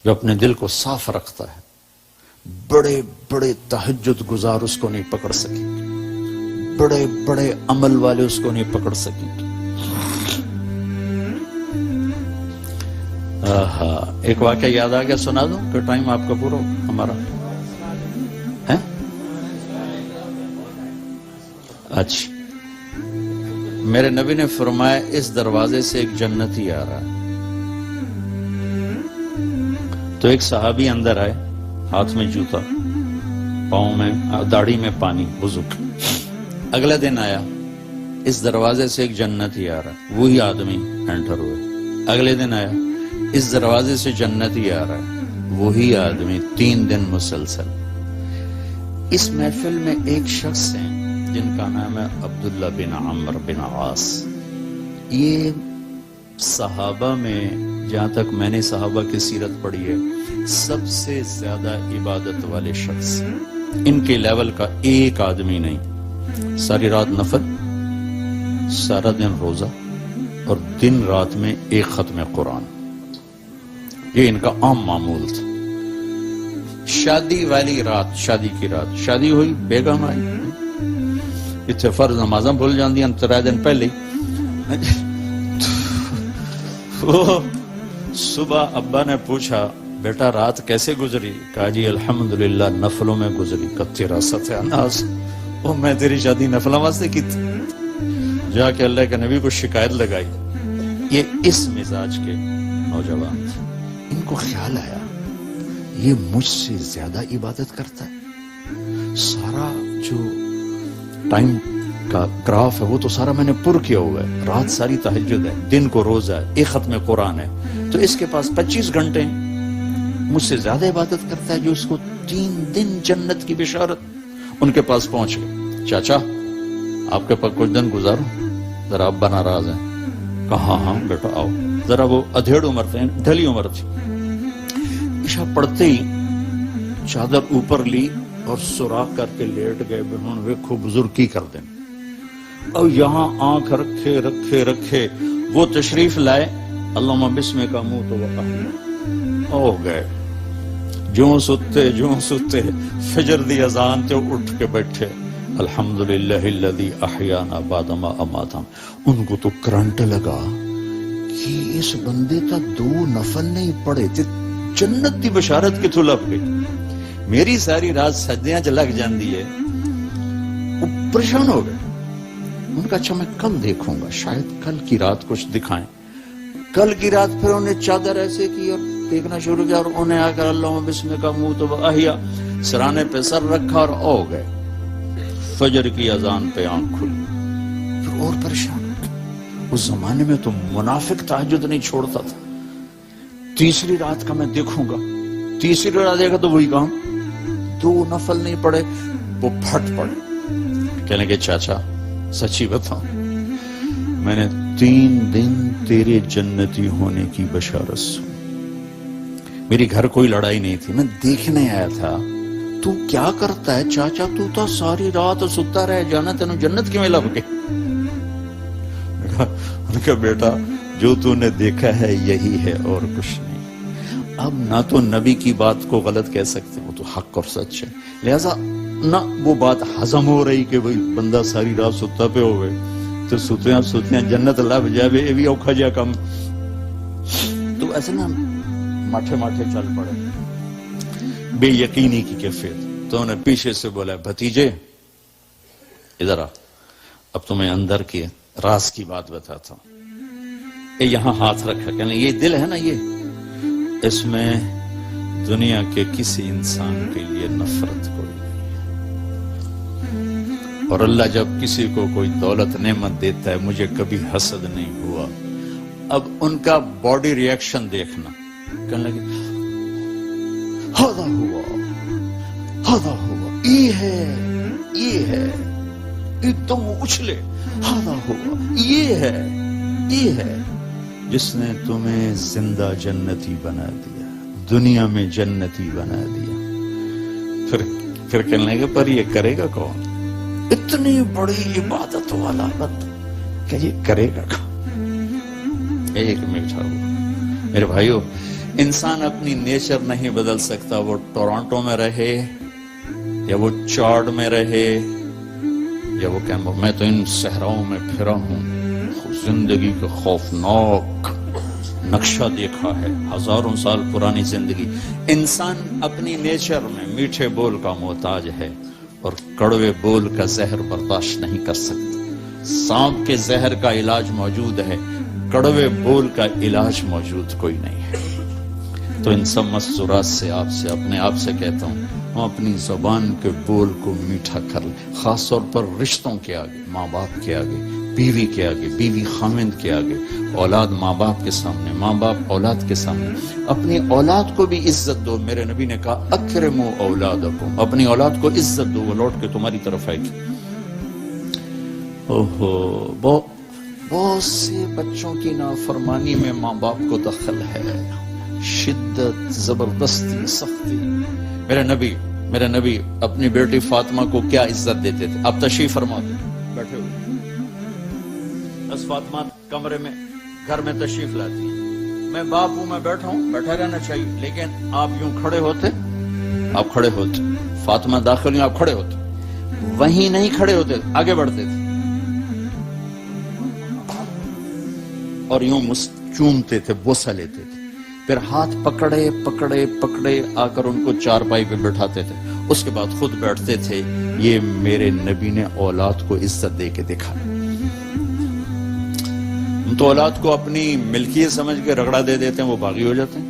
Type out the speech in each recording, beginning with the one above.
جو اپنے دل کو صاف رکھتا ہے، بڑے بڑے تہجد گزار اس کو نہیں پکڑ سکیں گے، بڑے بڑے عمل والے اس کو نہیں پکڑ سکیں گے۔ ایک واقعہ یاد آ گیا، سنا دوں کہ ٹائم آپ کا پورا ہمارا ہے؟ اچھا، میرے نبی نے فرمایا اس دروازے سے ایک جنتی آ رہا ہے۔ تو ایک صحابی اندر آئے، ہاتھ میں جوتا، پاؤں میں داڑھی میں پانی، وضو۔ اگلے دن آیا، اس دروازے سے ایک جنتی آ رہا ہے، وہی آدمی انٹر ہوئے۔ اگلے دن آیا، اس دروازے سے جنتی آ رہا ہے، وہی آدمی 3 دن مسلسل۔ اس محفل میں ایک شخص ہیں جن کا نام ہے عبداللہ بن عمرو بن عاص۔ یہ صحابہ میں، جہاں تک میں نے صحابہ کی سیرت پڑھی ہے، سب سے زیادہ عبادت والے شخص۔ ان کے لیول کا ایک آدمی نہیں، ساری رات نفل، سارا دن روزہ، اور دن رات میں ایک ختم قرآن، یہ ان کا عام معمول تھا۔ شادی والی رات، شادی کی رات، شادی ہوئی، بیگم آئی، اتنے فرض نمازاں بھول جاندی ہیں 3 دن پہلے۔ وہ صبح ابا نے پوچھا، بیٹا رات کیسے گزری؟ کہا جی الحمدللہ نفلوں میں گزری۔ تیرا ستیاناس، وہ میں تیری شادی نفلوں واسطے کی تھی؟ جا کے اللہ کے نبی کو شکایت لگائی۔ یہ اس مزاج کے نوجوان تھے۔ ان کو خیال آیا یہ مجھ سے زیادہ عبادت کرتا ہے، سارا جو ٹائم کا گراف ہے وہ تو سارا میں نے پر کیا ہوا ہے، رات ساری تہجد ہے، دن کو روزہ ہے، ایک ختم قرآن ہے، تو اس کے پاس 25 گھنٹے مجھ سے زیادہ عبادت کرتا ہے، جو اس کو 3 دن جنت کی بشارت۔ ان کے پاس پہنچ گئے، چاچا آپ کے پاس کچھ دن گزاروں؟ ذرا ابا ناراض ہیں۔ کہا ہاں بیٹا آؤ۔ ذرا وہ ادھیڑ عمر تھے، ڈھلی عمر تھی۔ عشاء پڑھتے ہی چادر اوپر لی اور سوراخ کر کے لیٹ گئے، بہن ویکھو بزرگ کی کر دیں۔ اور یہاں آنکھ رکھے رکھے رکھے وہ تشریف لائے، اللہم بسم کا منہ تو ہو گئے۔ جو ستے فجر دی اذان تے اٹھ کے بیٹھے، الحمدللہ الذی احیانا بعد ما اماتنا۔ ان کو تو کرنٹ لگا کہ اس بندے تا 2 نفل نہیں پڑے تھے، جنت دی بشارت کتوں لب گئی؟ میری ساری رات سجدیاں چ لگ جاندی ہے۔ وہ پریشان ہو گئے۔ ان کا اچھا میں کل دیکھوں گا، شاید کل کی رات کچھ دکھائیں۔ کل کی رات پھر انہیں چادر ایسے کی اور دیکھنا شروع کیا، اور انہیں آ کر اللہم بسم کا منہ تو احیا سرانے پہ سر رکھا اور او گئے۔ فجر کی اذان پہ آنکھ کھلی، پھر اور پریشان ہو گئے۔ اس زمانے میں تو منافق تہجد نہیں چھوڑتا تھا۔ تیسری رات کا میں دیکھوں گا، تیسری رات دیکھا تو وہی کام، 2 نفل نہیں پڑے، وہ پھٹ پڑے۔ کہنے کے چاچا سچی بتاؤں، میں نے 3 دن تیرے جنتی ہونے کی بشارت سنی۔ میری گھر کوئی لڑائی نہیں تھی، میں دیکھنے آیا تھا تو کیا کرتا ہے چاچا، تو تا ساری رات ستا رہ جانا، تینوں جنت کیوں لب گئی؟ ان کا بیٹا جو تو نے دیکھا ہے یہی ہے اور کچھ نہیں۔ اب نہ تو نبی کی بات کو غلط کہہ سکتے، وہ تو حق اور سچ ہے، لہذا نہ وہ بات ہضم ہو رہی کہ بھئی بندہ ساری رات ستا پہ ہو گئے تو ستیاں جنت لب جائے، یہ بھی اوکھا جا کم۔ تو ایسے نا ماٹھے ماٹھے چل پڑے، بے یقینی کی کیفیت۔ تو انہیں پیچھے سے بولا، بھتیجے ادھر آ، اب تمہیں اندر کی راز کی بات بتاتا ہوں۔ یہاں ہاتھ رکھا، کہنے یہ دل ہے نا، یہ اس میں دنیا کے کسی انسان کے لیے نفرت کوئی نہیں، اور اللہ جب کسی کو کوئی دولت نعمت دیتا ہے، مجھے کبھی حسد نہیں ہوا۔ اب ان کا باڈی ریاکشن دیکھنا، کہنے لگے ہاذا ہوا، یہ ہے، ایک دم اچھلے، ہاذا ہوا، یہ ہے جس نے تمہیں زندہ جنتی بنا دیا، دنیا میں جنتی بنا دیا۔ پھر کہنے لگے پر یہ کرے گا کون؟ اتنی بڑی عبادت والا بندہ کہ یہ کرے گا کون؟ ایک میٹھا ہوا۔ میرے بھائیو، انسان اپنی نیچر نہیں بدل سکتا، وہ ٹورانٹو میں رہے یا وہ چاڈ میں رہے یا وہ کیمبو. میں تو ان صحراؤں میں پھرا ہوں، زندگی کا خوفناک نقشہ دیکھا ہے، ہزاروں سال پرانی زندگی. انسان اپنی نیچر میں میٹھے بول کا محتاج ہے اور کڑوے بول کا زہر برداشت نہیں کر سکتا. سانپ کے زہر کا علاج موجود ہے، کڑوے بول کا علاج موجود کوئی نہیں ہے. تو ان سب مستورات سے اپنے آپ سے کہتا ہوں، ہم اپنی زبان کے بول کو میٹھا کر لیں، خاص طور پر رشتوں کے آگے، ماں باپ کے آگے، بیوی کے آگے، بیوی خامند کے آگے، اولاد ماں باپ کے سامنے، ماں باپ اولاد کے سامنے. اپنی اولاد کو بھی عزت دو. میرے نبی نے کہا اکرموا اولادکم، اپنی اولاد کو عزت دو، وہ لوٹ کے تمہاری طرف آئے گی. بہت سے بچوں کی نافرمانی میں ماں باپ کو دخل ہے، شدت، زبردستی، سختی. میرے نبی اپنی بیٹی فاطمہ کو کیا عزت دیتے تھے؟ آپ تشریف فرما دیں، بیٹھے ہوئے. بس فاطمہ کمرے میں، گھر میں تشریف لاتی ہیں. میں باپ ہوں، میں بیٹھا ہوں، بیٹھا رہنا چاہیے، لیکن آپ یوں کھڑے ہوتے، آپ کھڑے ہوتے. فاطمہ داخل ہوئی، آپ کھڑے ہوتے. وہیں نہیں کھڑے ہوتے، آگے بڑھتے تھے اور یوں چومتے تھے، بوسہ لیتے تھے. پھر ہاتھ پکڑے آ کر ان کو چارپائی پہ بٹھاتے تھے. اس کے بعد خود بیٹھتے تھے. یہ میرے نبی نے اولاد کو عزت دے کے دکھا. ہم تو اولاد کو اپنی ملکیت سمجھ کے رگڑا دے دیتے ہیں، وہ باغی ہو جاتے ہیں.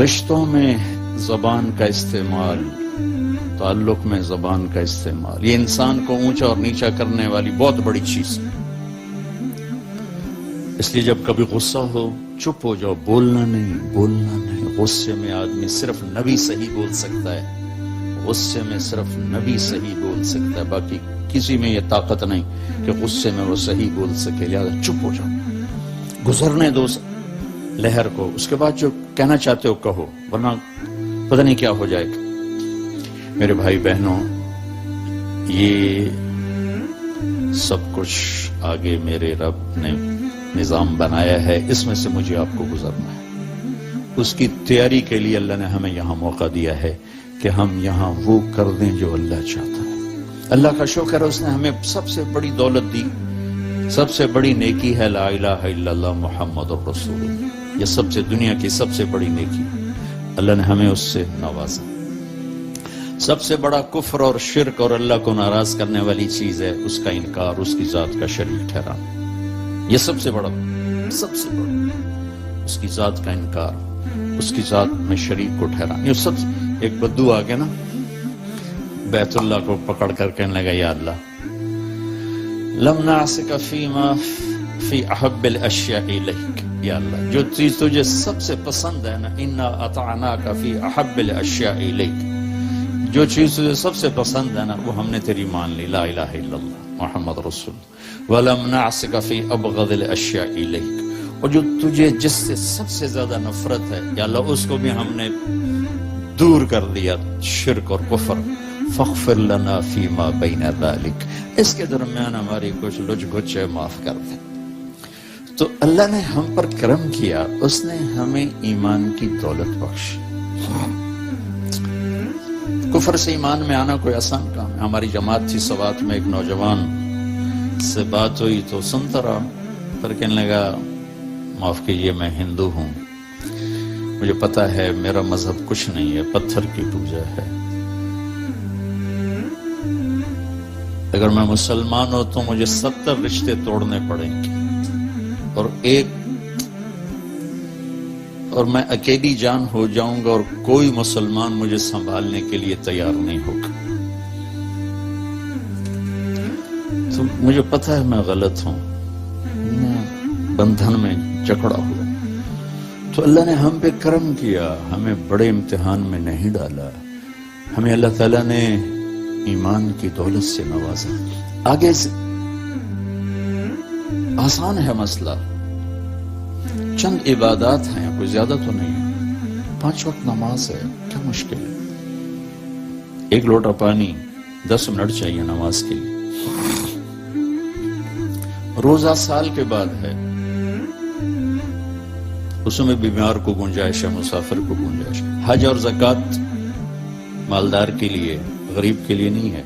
رشتوں میں زبان کا استعمال، تعلق میں زبان کا استعمال، یہ انسان کو اونچا اور نیچا کرنے والی بہت بڑی چیز ہے. اس لیے جب کبھی غصہ ہو، چپ ہو جاؤ، بولنا نہیں. غصے میں آدمی صرف نبی صحیح بول سکتا ہے، غصے میں صرف نبی صحیح بول سکتا ہے، باقی کسی میں یہ طاقت نہیں کہ غصے میں وہ صحیح بول سکے. لہٰذا چپ ہو جاؤ، گزرنے دو لہر کو، اس کے بعد جو کہنا چاہتے ہو کہو، ورنہ پتہ نہیں کیا ہو جائے گا. میرے بھائی بہنوں، یہ سب کچھ آگے میرے رب نے نظام بنایا ہے، اس میں سے مجھے آپ کو گزرنا ہے. اس کی تیاری کے لیے اللہ نے ہمیں یہاں موقع دیا ہے کہ ہم یہاں وہ کر دیں جو اللہ چاہتا ہے. اللہ کا شکر ہے، اس نے ہمیں سب سے بڑی دولت دی، سب سے بڑی نیکی ہے لا الہ الا اللہ محمد الرسول اللہ. یہ سب سے دنیا کی سب سے بڑی نیکی، اللہ نے ہمیں اس سے نوازا. سب سے بڑا کفر اور شرک اور اللہ کو ناراض کرنے والی چیز ہے اس کا انکار، اس کی ذات کا شریک ٹھہرانا. یہ سب سے بڑا اس کی ذات کا انکار، اس کی ذات میں شریک کو ٹھہرانا. یہ سب ایک بدو آ گیا نا، بیت اللہ کو پکڑ کر کہنے لگا یا اللہ لم نعصک فیما فی احب الاشیاء الیک، یا اللہ جو چیز تجھے سب سے پسند ہے نا، انا اطعناک فی احب الاشیاء الیک، جو چیز تجھے سب سے پسند ہے نا وہ ہم نے تیری مان لی، لا الہ الا اللہ محمد رسول. وَلَمْ نَعْصِكَ فِي أَبْغَضِ الْأَشْيَاءِ إِلَيْكَ، اور جو تجھے جس سے سب سے زیادہ نفرت ہے یا اللہ اس کو بھی ہم نے دور کر دیا، شرک اور کفر. فَاغْفِرْ لَنَا فِي مَا بَيْنَ ذَلِكَ، اس کے درمیان ہماری کچھ لچ گچے معاف کر دیں. تو اللہ نے ہم پر کرم کیا، اس نے ہمیں ایمان کی دولت بخشی. کفر سے ایمان میں آنا کوئی آسان کام ہے. ہماری جماعت تھی سوات میں، ایک نوجوان سے بات ہوئی تو سنتا رہا، پھر کہنے لگا معاف کیجیے میں ہندو ہوں، مجھے پتا ہے میرا مذہب کچھ نہیں ہے، پتھر کی پوجا ہے. اگر میں مسلمان ہوں تو مجھے 70 رشتے توڑنے پڑیں گے اور میں اکیلی جان ہو جاؤں گا اور کوئی مسلمان مجھے سنبھالنے کے لیے تیار نہیں ہوگا. تو مجھے پتا ہے میں غلط ہوں، میں بندھن میں جکڑا ہوا. تو اللہ نے ہم پہ کرم کیا، ہمیں بڑے امتحان میں نہیں ڈالا، ہمیں اللہ تعالیٰ نے ایمان کی دولت سے نوازا. آگے سے آسان ہے مسئلہ، چند عبادات ہیں، کوئی زیادہ تو نہیں ہے، 5 وقت نماز ہے، کیا مشکل ہے. 1 لوٹا پانی 10 منٹ چاہیے نماز کے لیے، روزہ سال کے بعد ہے، اس میں بیمار کو گنجائش ہے، مسافر کو گنجائش ہے۔ حج اور زکوٰۃ مالدار کے لیے، غریب کے لیے نہیں ہے۔